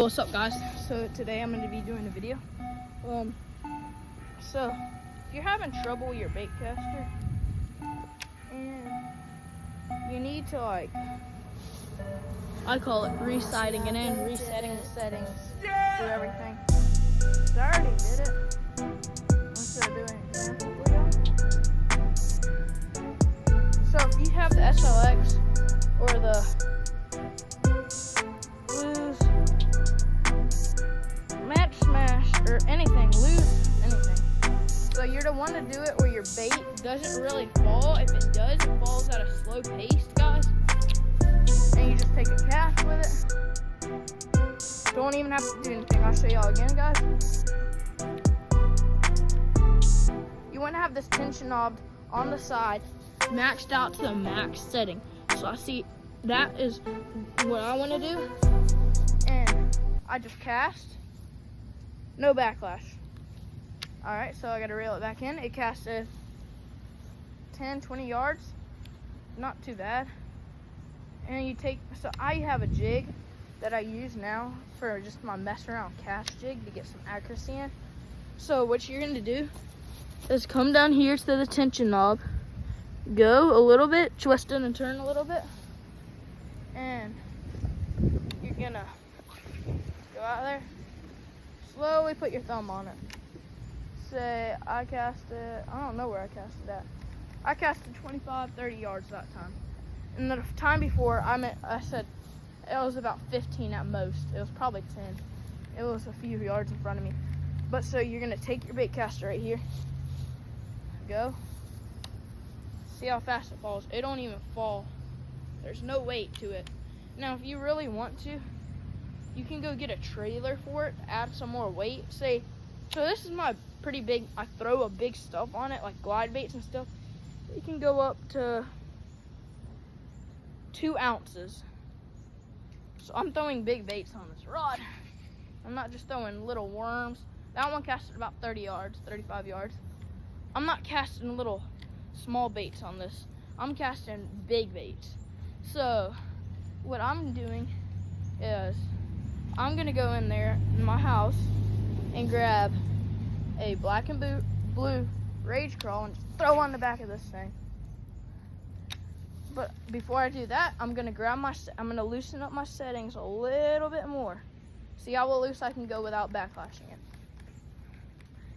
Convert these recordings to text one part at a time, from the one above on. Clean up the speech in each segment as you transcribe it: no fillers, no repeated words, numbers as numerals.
What's up, guys? So today I'm going to be doing a video. So if you're having trouble with your bait caster and you need to, like, I call it resighting it in, resetting the settings, do everything. So I already did it. I'm just going to do an example for you. So if you have the SLX or the or anything, lose anything. So you're the one to do it where your bait doesn't really fall. If it does, it falls at a slow pace, guys. And you just take a cast with it. Don't even have to do anything. I'll show y'all again, guys. You want to have this tension knob on the side maxed out to the max setting. So I see that is what I want to do. And I just cast. No backlash. Alright, so I gotta reel it back in. It casted 10, 20 yards. Not too bad. And you take, so I have a jig that I use now for just my mess around cast jig to get some accuracy in. So what you're gonna do is come down here to the tension knob, go a little bit, twist it and turn a little bit, and you're gonna go out there. Slowly put your thumb on it. Say, I casted, I don't know where I casted at. I casted 25, 30 yards that time. And the time before, I said it was about 15 at most. It was probably 10. It was a few yards in front of me. But so you're gonna take your bait caster right here. Go. See how fast it falls. It don't even fall. There's no weight to it. Now, if you really want to, you can go get a trailer for it, add some more weight. Say, so this is my pretty big, I throw a big stuff on it, like glide baits and stuff. You can go up to 2 ounces. So I'm throwing big baits on this rod. I'm not just throwing little worms. That one casted about 30 yards, 35 yards. I'm not casting little small baits on this. I'm casting big baits. So what I'm doing is I'm gonna go in there in my house and grab a black and blue rage crawl and just throw on the back of this thing. But before I do that, I'm gonna loosen up my settings a little bit more. See how loose I can go without backlashing it.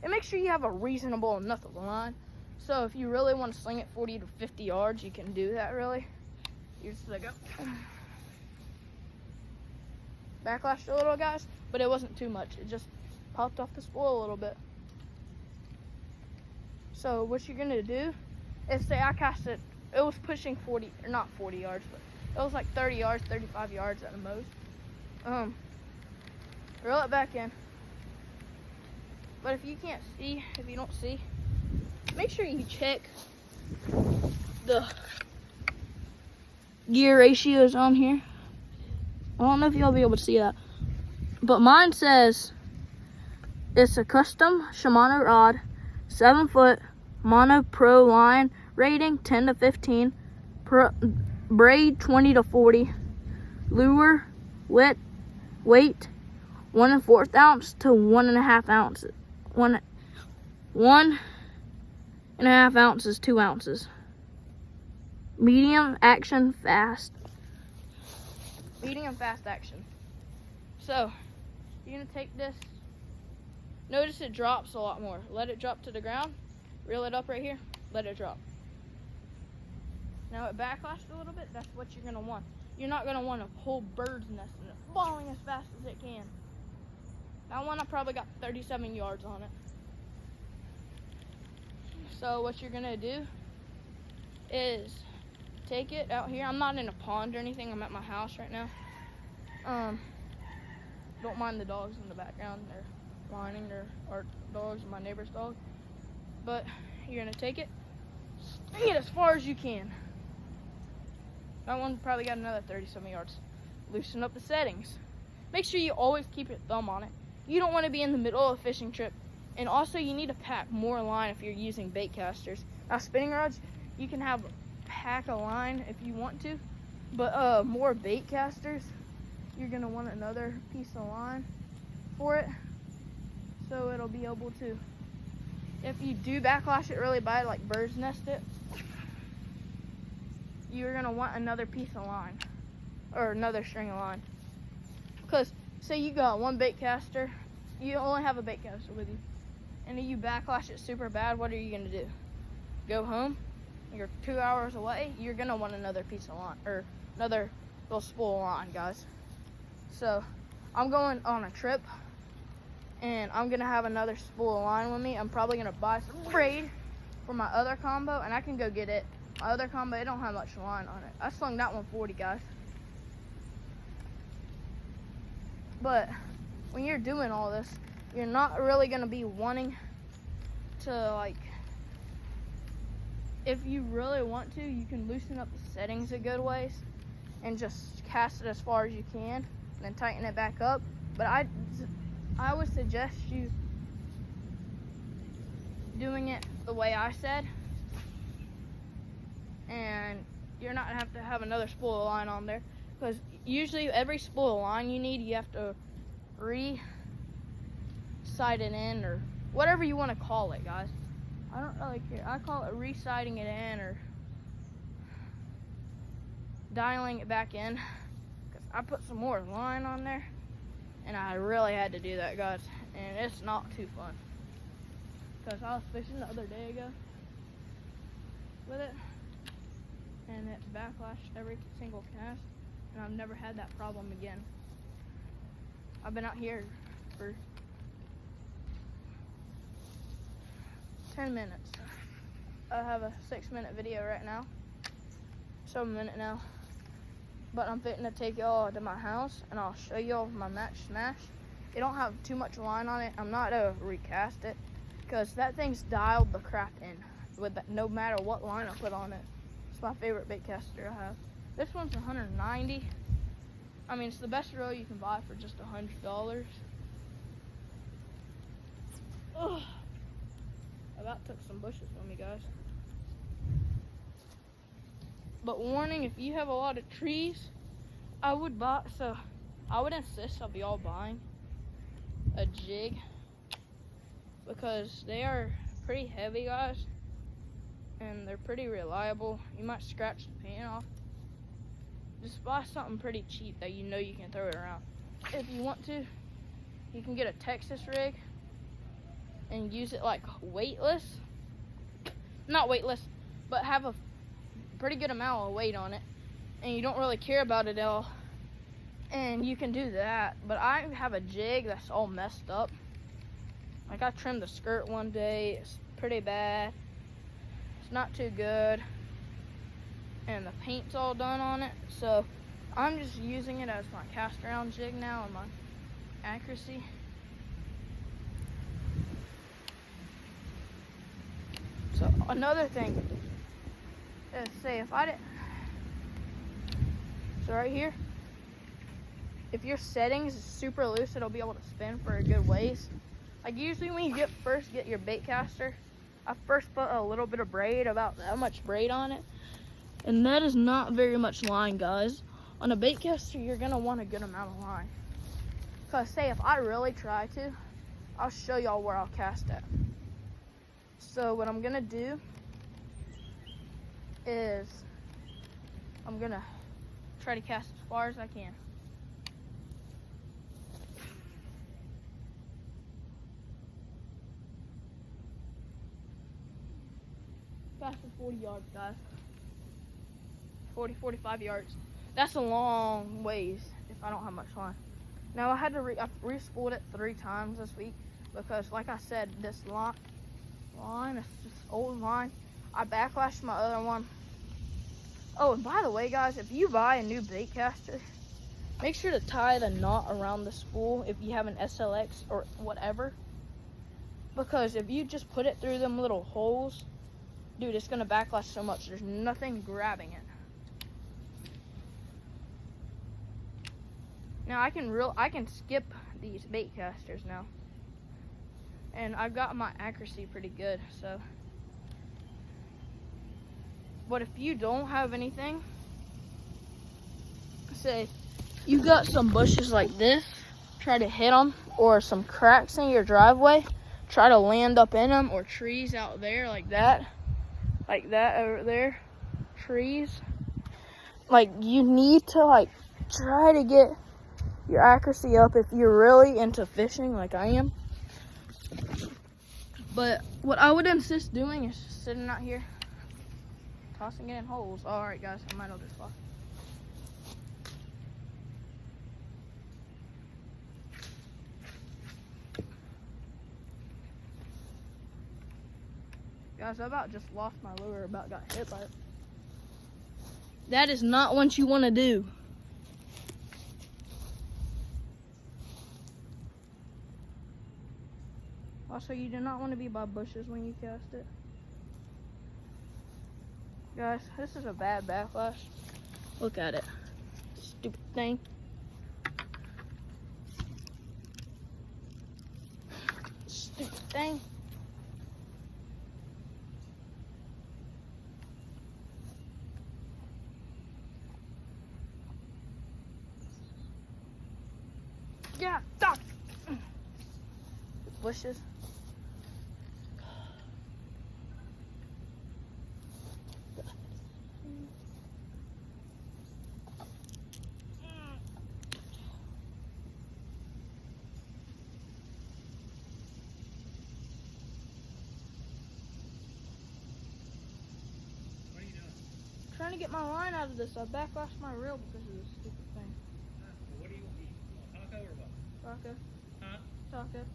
And make sure you have a reasonable enough of a line. So if you really want to sling it 40 to 50 yards, you can do that. Really, you just let go. Backlashed a little, guys, but it wasn't too much. It just popped off the spool a little bit. So what you're gonna do is, say I cast it, it was pushing 40, or not 40 yards, but it was like 30 yards, 35 yards at the most. Reel it back in. But if you can't see, if you don't see, make sure you check the gear ratios on here. I don't know if y'all be able to see that, but mine says it's a custom Shimano rod, 7 foot, mono pro line, rating 10 to 15, braid 20 to 40, lure, weight 1 1/4 ounce to 1.5 ounces, 1.5 ounces, 2 ounces, medium action fast. Medium fast action. So you're gonna take this. Notice it drops a lot more. Let it drop to the ground. Reel it up right here. Let it drop. Now it backlashed a little bit. That's what you're gonna want. You're not gonna want a whole bird's nest in it falling as fast as it can. That one I probably got 37 yards on it. So what you're gonna do is take it out here. I'm not in a pond or anything. I'm at my house right now. Don't mind the dogs in the background. They're whining. They're our dogs and my neighbor's dog. But you're gonna take it, swing it as far as you can. That one probably got another 30-some yards. Loosen up the settings. Make sure you always keep your thumb on it. You don't want to be in the middle of a fishing trip. And also you need to pack more line if you're using bait casters. Now spinning rods, you can have pack a line if you want to, but more bait casters, you're gonna want another piece of line for it, so it'll be able to, if you do backlash it really bad, like bird's nest it, you're gonna want another piece of line, or another string of line. Because say you got one bait caster, you only have a bait caster with you, and you backlash it super bad, what are you gonna do? Go home? You're 2 hours away, you're gonna want another piece of line, or another little spool of line, guys. So I'm going on a trip, and I'm gonna have another spool of line with me. I'm probably gonna buy some braid for my other combo, and I can go get it. My other combo, it don't have much line on it. I slung that one 40, guys. But when you're doing all this, you're not really gonna be wanting to, like, if you really want to, you can loosen up the settings a good ways and just cast it as far as you can and then tighten it back up. But I would suggest you doing it the way I said, and you're not gonna have another spool of line on there, because usually every spool of line you need, you have to re-sight it in, or whatever you want to call it, guys. I don't really care. I call it re-sighting it in or dialing it back in, because I put some more line on there, and I really had to do that, guys, and it's not too fun, because I was fishing the other day ago with it, and it backlashed every single cast, and I've never had that problem again. I've been out here for 10 minutes. I have a 6-minute video right now, so a minute now, but I'm fitting to take y'all to my house, and I'll show y'all my match smash. It don't have too much line on it. I'm not gonna recast it, because that thing's dialed the crap in with that, no matter what line I put on it. It's my favorite bait caster I have. This one's 190. I mean, it's the best reel you can buy for just $100. Ugh. About took some bushes with me, guys. But warning, if you have a lot of trees, I would insist I'll be all buying a jig, because they are pretty heavy, guys, and they're pretty reliable. You might scratch the paint off. Just buy something pretty cheap that you know you can throw it around. If you want to, you can get a Texas rig and use it like weightless. Not weightless, but have a pretty good amount of weight on it, and you don't really care about it at all, and you can do that. But I have a jig that's all messed up. Like, I trimmed the skirt one day. It's pretty bad. It's not too good, and the paint's all done on it, so I'm just using it as my cast around jig now and my accuracy. So another thing is, say if I didn't, so right here, if your settings is super loose, it'll be able to spin for a good ways. Like, usually when you first get your bait caster, I first put a little bit of braid, about that much braid on it, and that is not very much line, guys. On a bait caster, you're gonna want a good amount of line, because say if I really try to, I'll show y'all where I'll cast at. So what I'm gonna do is I'm gonna try to cast as far as I can. Cast for 40 yards, guys. 40, 45 yards. That's a long ways if I don't have much line. Now I re-spooled it 3 times this week, because like I said, this line, it's just old line. I backlashed my other one. Oh, and by the way, guys, if you buy a new bait caster, make sure to tie the knot around the spool if you have an SLX or whatever, because if you just put it through them little holes, dude, it's gonna backlash so much. There's nothing grabbing it. Now I can skip these bait casters now, and I've got my accuracy pretty good. So, but if you don't have anything, say you got some bushes like this, try to hit them, or some cracks in your driveway, try to land up in them, or trees out there like that over there, trees. Like, you need to like try to get your accuracy up if you're really into fishing like I am. But what I would insist doing is just sitting out here, tossing it in holes. All right, guys, I might know this spot. Guys, I about just lost my lure, about got hit by it. That is not what you want to do. Also, you do not want to be by bushes when you cast it. Guys, this is a bad backlash. Look at it. Stupid thing. Stupid thing. Yeah, stop. Bushes. Trying to get my line out of this. I backlashed my reel because of this stupid thing. What do you eat? Taco or what? Taco. Huh? Taco.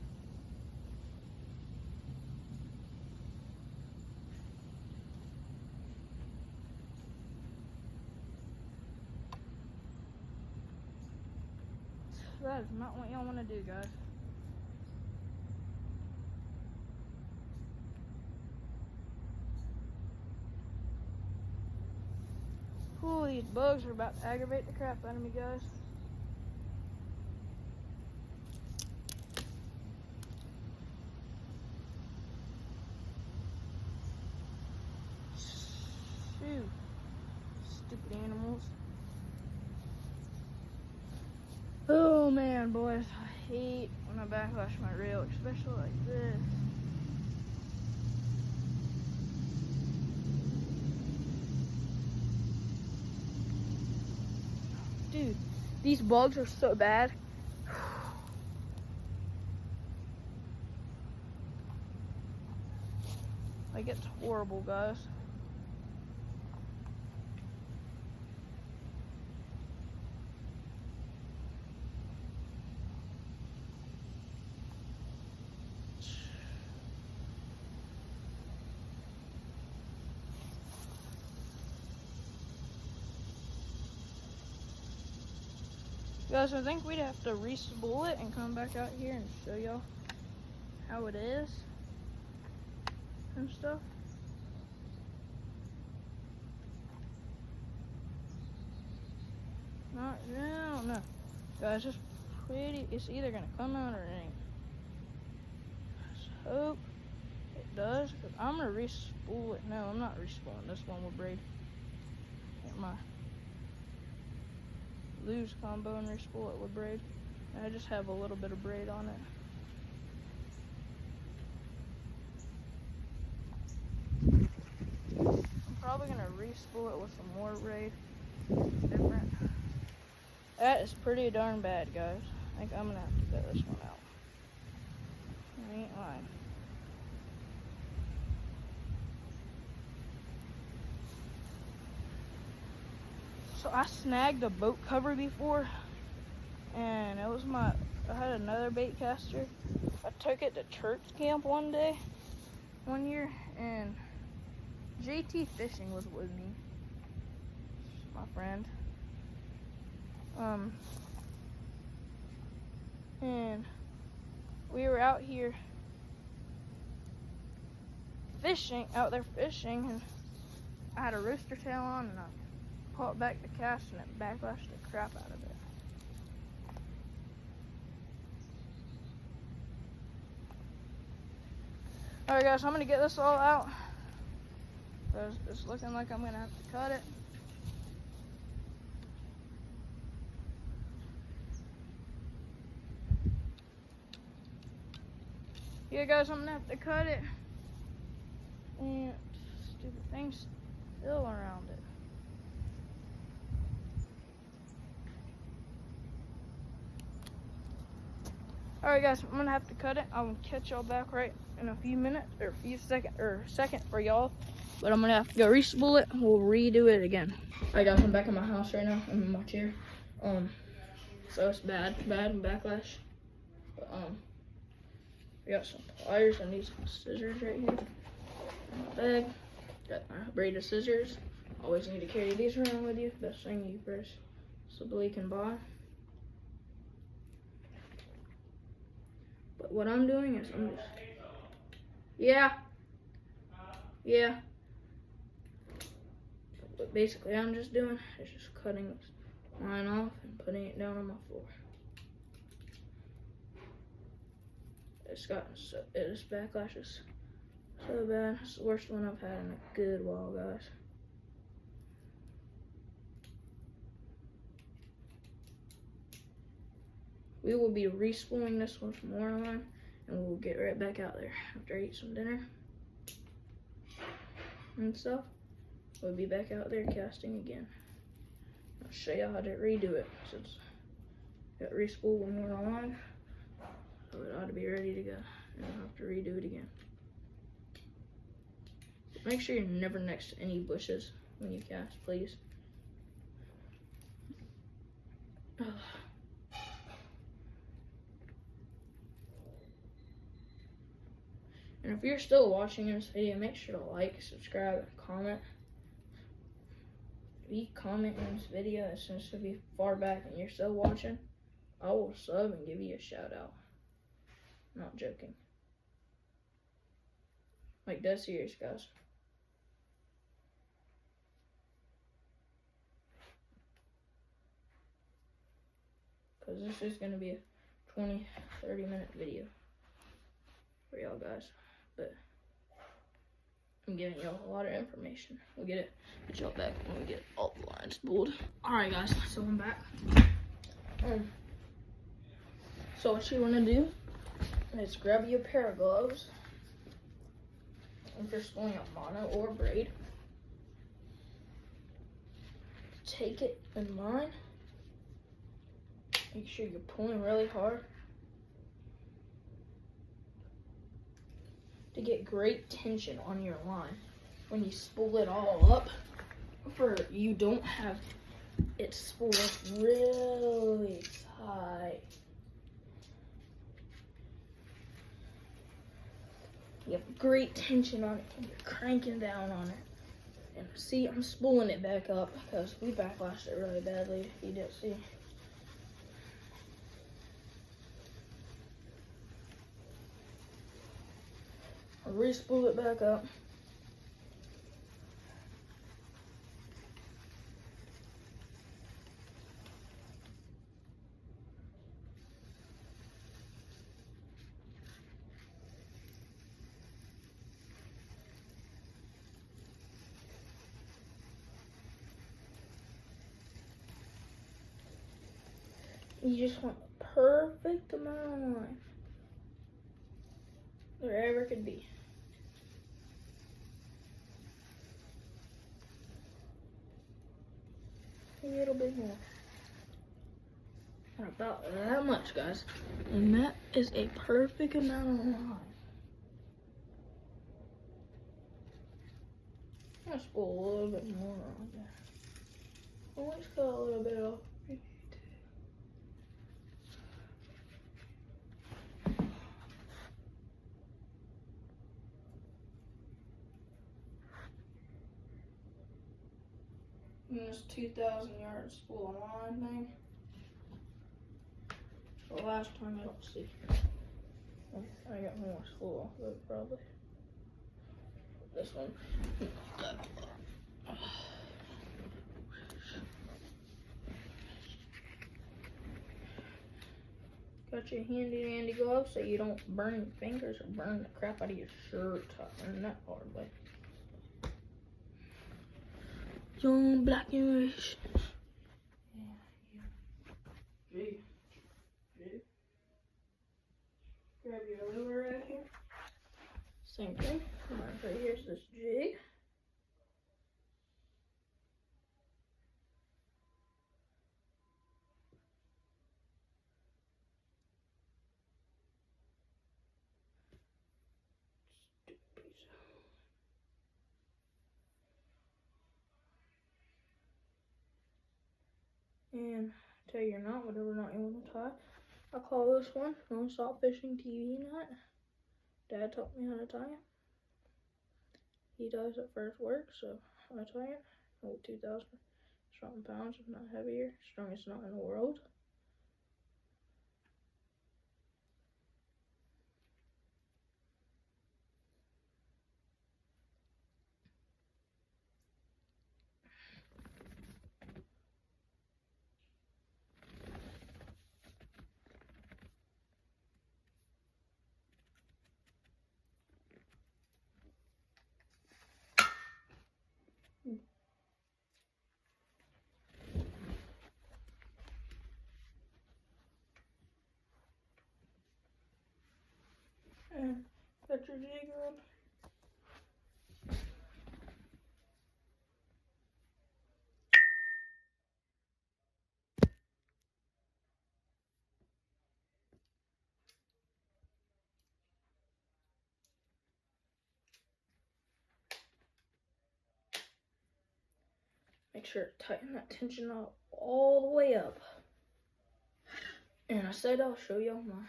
That is not what y'all want to do, guys. Ooh, these bugs are about to aggravate the crap out of me, guys. Shoot. Stupid animals. Oh man, boys, I hate when I backlash my reel, especially like this. Dude, these bugs are so bad. Like, it's horrible, guys. Guys, I think we'd have to re-spool it and come back out here and show y'all how it is and stuff. I don't know. Guys, it's either gonna come out or it ain't. Let's hope it does, because I'm gonna re-spool it. No, I'm not re-spooling this one with braid. Get my lose combo and re-spool it with braid. And I just have a little bit of braid on it. I'm probably gonna re-spool it with some more braid. Different. That is pretty darn bad, guys. I think I'm gonna have to cut this one out. I ain't lying. So I snagged a boat cover before, and it was I had another bait caster. I took it to church camp one year, and JT Fishing was with me, my friend. And we were out there fishing, and I had a rooster tail on, and I pulled back the cast, and it backlashed the crap out of it. Alright guys, I'm gonna get this all out. It's looking like I'm gonna have to cut it. Here guys, I'm gonna have to cut it. And stupid things still around it. Alright guys, I'm gonna have to cut it. I'll catch y'all back right in a few minutes or a few second for y'all. But I'm gonna have to go re-spool it and we'll redo it again. Alright guys, I'm back in my house right now. I'm in my chair. So it's bad backlash. But we got some pliers. I need some scissors right here. In my bag. Got my braided scissors. Always need to carry these around with you. Best thing you possibly can buy. But what I'm doing is I'm just, yeah. But basically I'm just doing is just cutting this line off and putting it down on my floor. This backlash is so bad. It's the worst one I've had in a good while, guys. We will be re-spooling this one from more on, and we'll get right back out there after I eat some dinner and stuff. We'll be back out there casting again. I'll show you how to redo it. Since got re-spooled when we're on, so it ought to be ready to go. And I'll have to redo it again. Make sure you're never next to any bushes when you cast, please. And if you're still watching this video, make sure to like, subscribe, and comment. If you comment in this video, since it'll be far back and you're still watching, I will sub and give you a shout out. I'm not joking. Like, dead serious, guys. Because this is going to be a 20-30 minute video for y'all guys. But I'm giving y'all a lot of information. We'll get y'all back when we get all the lines spooled. Alright guys, so I'm back. So what you want to do is grab you a pair of gloves. If you're spooling a mono or braid, take it in line. Make sure you're pulling really hard to get great tension on your line when you spool it all up, for you don't have it spooled really tight. You have great tension on it and you're cranking down on it. And see, I'm spooling it back up because we backlashed it really badly, if you didn't see. I'll re-spool it back up. You just want the perfect amount of line there ever could be. A little bit more. Not about that much, guys. And that is a perfect amount of line. I'm gonna spool a little bit more on there. Always cut a little bit off. And this 2,000 yard spool line thing. The last time I don't see. I got more spool off of it probably. This one. Got your handy dandy gloves so you don't burn your fingers or burn the crap out of your shirt. Learn that hard way. Young black English. Yeah. Gee. Grab your lure right here. Same thing. Right here's this jig. And tie your knot, whatever knot you want to tie. I call this one Non-Stop Fishing TV knot. Dad taught me how to tie it. He does it for his work, so I tie it. 2,000 something pounds, if not heavier. Strongest knot in the world. And got your jig on. Make sure to tighten that tension knot all the way up. And I said I'll show y'all my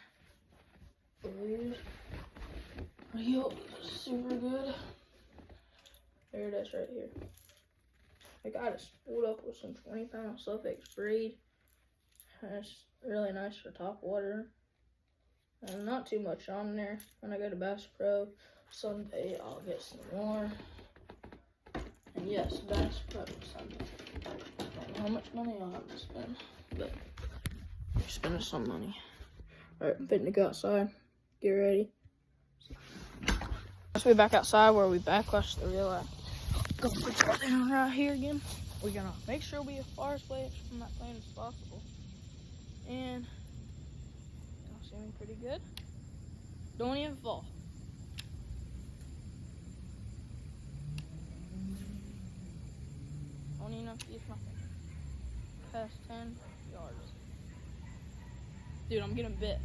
blues. Yup, super good. There it is right here. I got it spooled up with some 20-pound Suffolk braid. And it's really nice for top water. And not too much on there. When I go to Bass Pro someday, I'll get some more. And yes, Bass Pro someday. I don't know how much money I'll have to spend, but I'm spending some money. Alright, I'm fitting to go outside. Get ready. Let's be back outside where we backlash the reel at. Go put y'all down right here again. We're gonna make sure we get far away from that plane as possible. And y'all see me pretty good. Don't even fall. Don't even have to use my finger. Past 10 yards. Dude, I'm getting bit.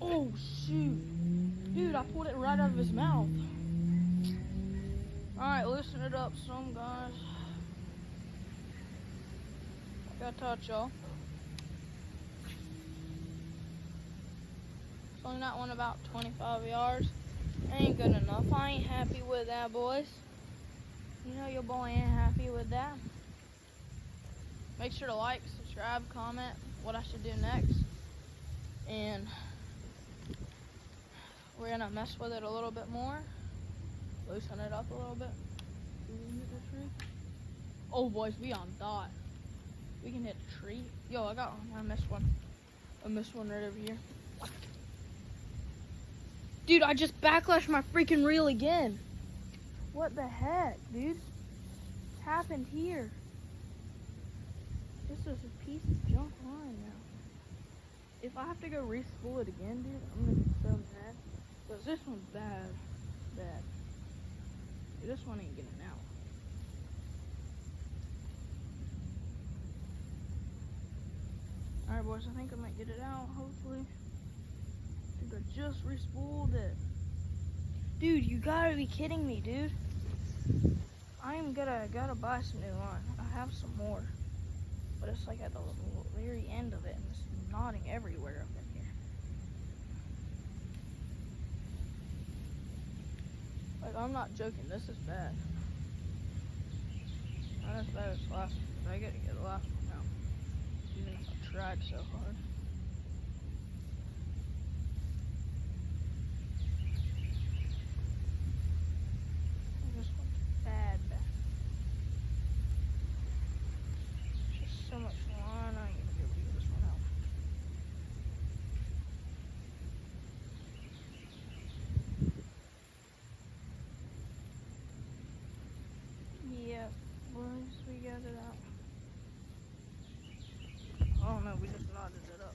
Oh shoot. Dude, I pulled it right out of his mouth. Alright, loosen it up some, guys. I gotta touch y'all. Slung that one about 25 yards. Ain't good enough. I ain't happy with that, boys. You know your boy ain't happy with that. Make sure to like, subscribe, comment what I should do next. And we're gonna mess with it a little bit more. Loosen it up a little bit. Oh boys, we on dot. We can hit a tree. Yo, I got one. I missed one. I missed one right over here. Dude, I just backlashed my freaking reel again. What the heck, dude? What happened here? This is a piece of junk line now. If I have to go re-spool it again, dude, I'm gonna be so mad. Because this one's bad. Bad. Dude, this one ain't getting out. Alright, boys, I think I might get it out, hopefully. Dude, I just re-spooled it. Dude, you gotta be kidding me, dude. I'm gotta buy some new line. I have some more. But it's like at the very end of it, and it's knotting everywhere up in here. Like, I'm not joking, this is bad. Not as bad as the last one, but I gotta get the last one out. Even if I tried so hard. This one's bad. Just so much line, I ain't gonna be able to get this one out. Yeah, boys, we got it out. Oh no, we just knotted it up.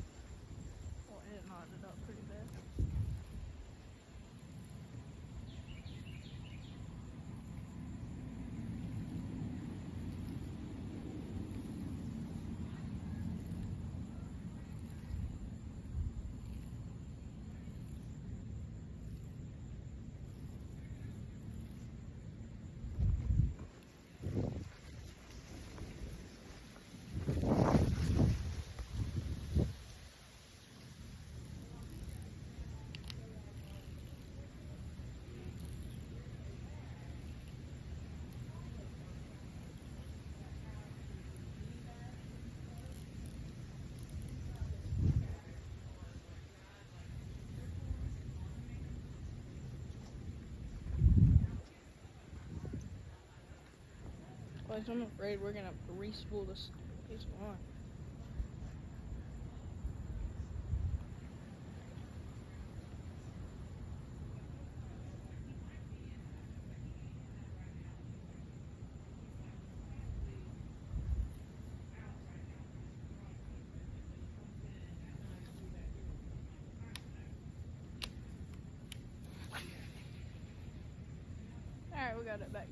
Boys, I'm afraid we're gonna have to re-spool this piece of line. Alright, we got it back.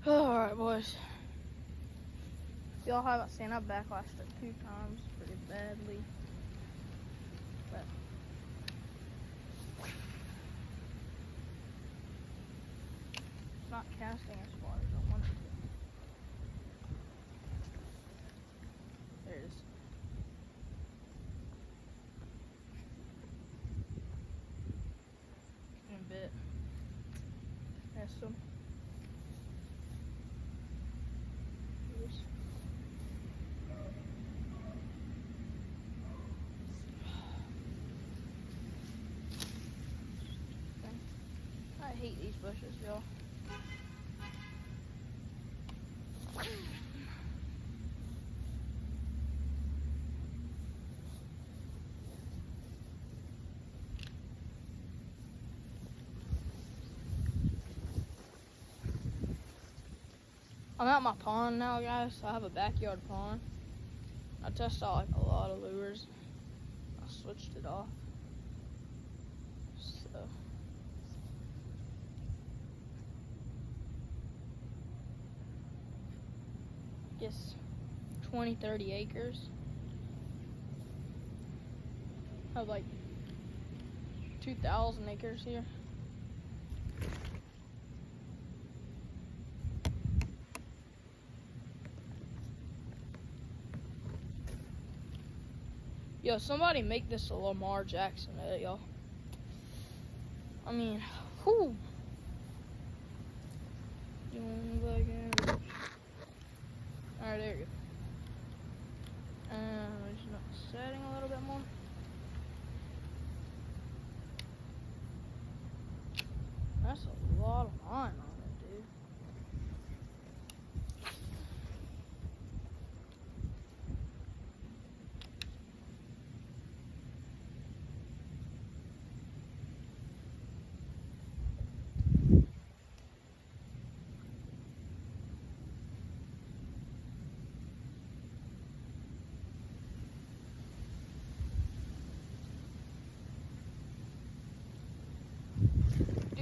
Alright, boys. Y'all haven't seen I backlashed it 2 times pretty badly. But it's not casting as far as I want it to. There it is. In a bit. That's some. I hate these bushes, y'all. I'm at my pond now, guys. I have a backyard pond. I tested out like a lot of lures. I switched it off. So I guess 20-30 acres. I have like 2,000 acres here. Yo, somebody make this a Lamar Jackson edit, y'all. I mean, whew. Alright, there you go. Just not setting a little bit more. That's a lot of line on it, dude.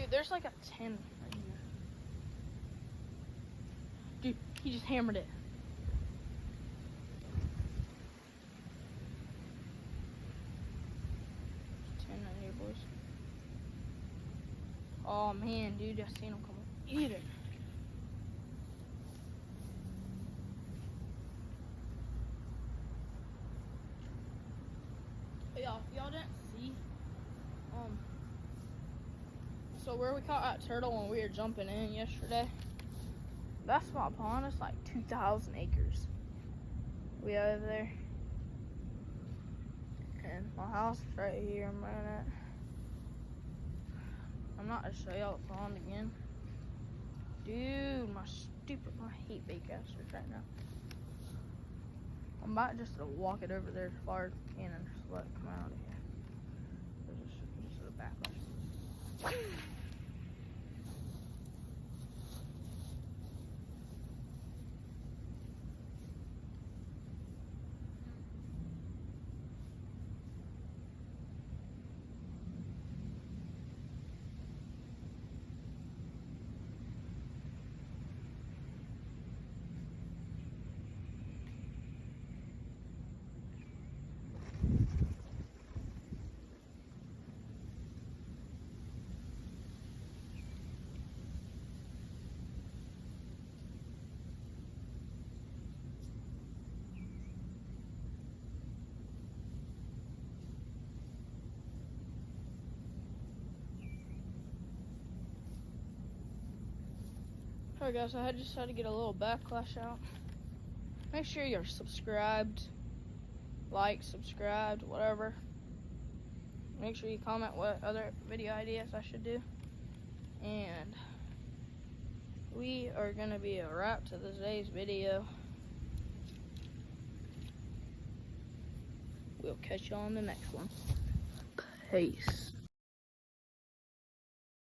There's like a 10 right here. Dude, he just hammered it. Right here, boys. Oh man, dude, I seen him come and eat it. Y'all didn't see. So where we caught that turtle when we were jumping in yesterday, that's my pond. It's like 2,000 acres. We over there. And my house is right here. I'm running at. I'm not gonna show y'all the pond again. Dude, I hate baitcasters right now. I'm about just to walk it over there as far as I can and just let it come out of here. Just a backlash. Alright guys, I just had to get a little backlash out. Make sure you're subscribed, subscribed, whatever. Make sure you comment what other video ideas I should do. And we are going to be a wrap to today's video. We'll catch you on the next one. Peace.